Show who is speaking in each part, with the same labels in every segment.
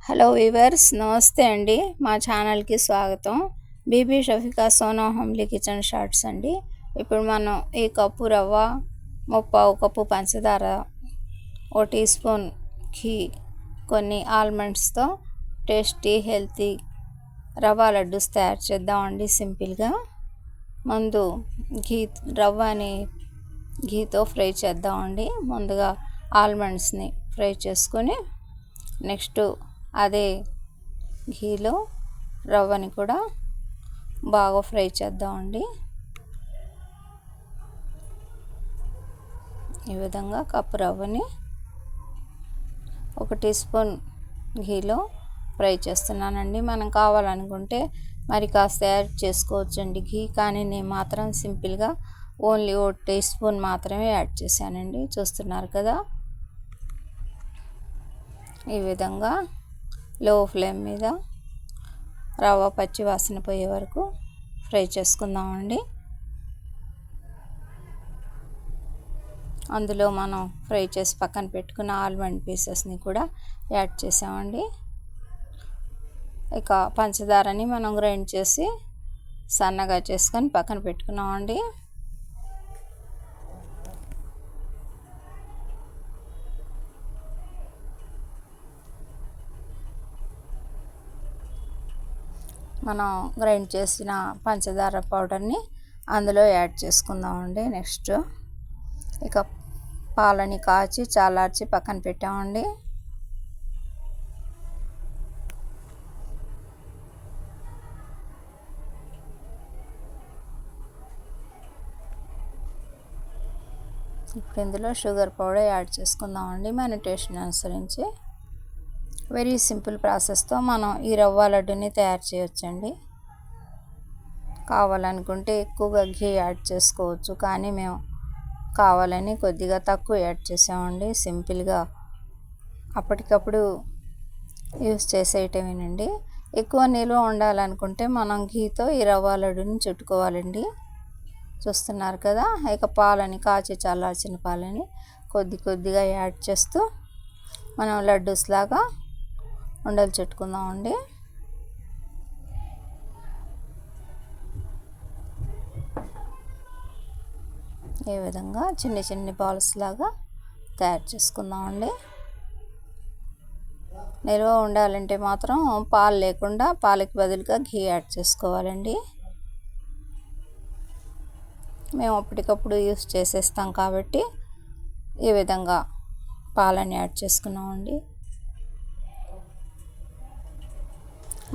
Speaker 1: Hello weavers, నమస్తే అండి. మా ఛానల్కి స్వాగతం. Bibi Shafika Sona homely kitchen shorts అండి. ఇప్పుడు మనం ఈ కప్పు రవ్వ, ముప్పావు కప్పు పంచదార, 1 టీ స్పూన్ ఘీ, కొన్ని ఆల్మండ్స్తో టేస్టీ హెల్తీ రవ్వ లడ్డూస్ తయారు చేద్దామండి సింపుల్గా. ముందు రవ్వని ఘీతో ఫ్రై చేద్దామండి. ముందుగా ఆల్మండ్స్ని ఫ్రై చేసుకొని నెక్స్ట్ అదే ఘీలో రవ్వని కూడా బాగా ఫ్రై చేద్దామండి. ఈ విధంగా కప్పు రవ్వని 1 టీ స్పూన్ ఘీలో ఫ్రై చేస్తున్నానండి. మనం కావాలనుకుంటే మరి కాస్త యాడ్ చేసుకోవచ్చండి ఘీ, కానీ నేను మాత్రం సింపుల్గా ఓన్లీ 1 టీ స్పూన్ మాత్రమే యాడ్ చేశానండి. చూస్తున్నారు కదా, ఈ విధంగా లో ఫ్లేమ్ మీద రవ్వ పచ్చి వాసన పోయే వరకు ఫ్రై చేసుకుందామండి. అందులో మనం ఫ్రై చేసి పక్కన పెట్టుకున్న ఆల్మండ్ పీసెస్ని కూడా యాడ్ చేసామండి. ఇక పంచదారని మనం గ్రైండ్ చేసి సన్నగా చేసుకొని పక్కన పెట్టుకున్నామండి. మనం గ్రైండ్ చేసిన పంచదార పౌడర్ని అందులో యాడ్ చేసుకుందామండి. నెక్స్ట్ ఇక పాలని కాచి చల్లార్చి పక్కన పెట్టామండి. ఇప్పుడు ఇందులో షుగర్ పౌడర్ యాడ్ చేసుకుందామండి మన టేస్ట్ని అనుసరించి. వెరీ సింపుల్ ప్రాసెస్తో మనం ఈ రవ్వ లడ్డుని తయారు చేయొచ్చండి. కావాలనుకుంటే ఎక్కువగా ఘీ యాడ్ చేసుకోవచ్చు, కానీ మేము కావాలని కొద్దిగా తక్కువ యాడ్ చేసామండి. సింపుల్గా అప్పటికప్పుడు యూస్ చేసేయటమేనండి. ఎక్కువ నిల్వ ఉండాలనుకుంటే మనం ఘీతో ఈ రవ్వ లడ్డుని చుట్టుకోవాలండి. చూస్తున్నారు కదా, ఇక పాలని కాచి చల్లార్చిన పాలని కొద్దిగా యాడ్ చేస్తూ మనం లడ్డూస్ లాగా ఉండలు చుట్టుకుందామండి. ఈ విధంగా చిన్ని బాల్స్ లాగా తయారు చేసుకుందామండి. నిల్వ ఉండాలంటే మాత్రం పాలు లేకుండా పాలకి బదులుగా ఘీ యాడ్ చేసుకోవాలండి. మేము అప్పటికప్పుడు యూస్ చేసేస్తాం కాబట్టి ఈ విధంగా పాలని యాడ్ చేసుకున్నామండి.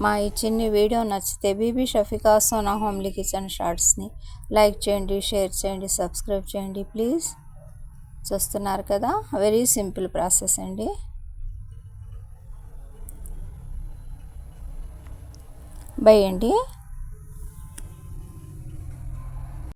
Speaker 1: మా ఈ చిన్ని వీడియో నచ్చితే బీబీ షఫికా సోనా హోమ్లీ కిచెన్ షార్ట్స్ని లైక్ చేయండి, షేర్ చేయండి, సబ్స్క్రైబ్ చేయండి ప్లీజ్. చూస్తున్నారు కదా, వెరీ సింపుల్ ప్రాసెస్ అండి. బై అండి.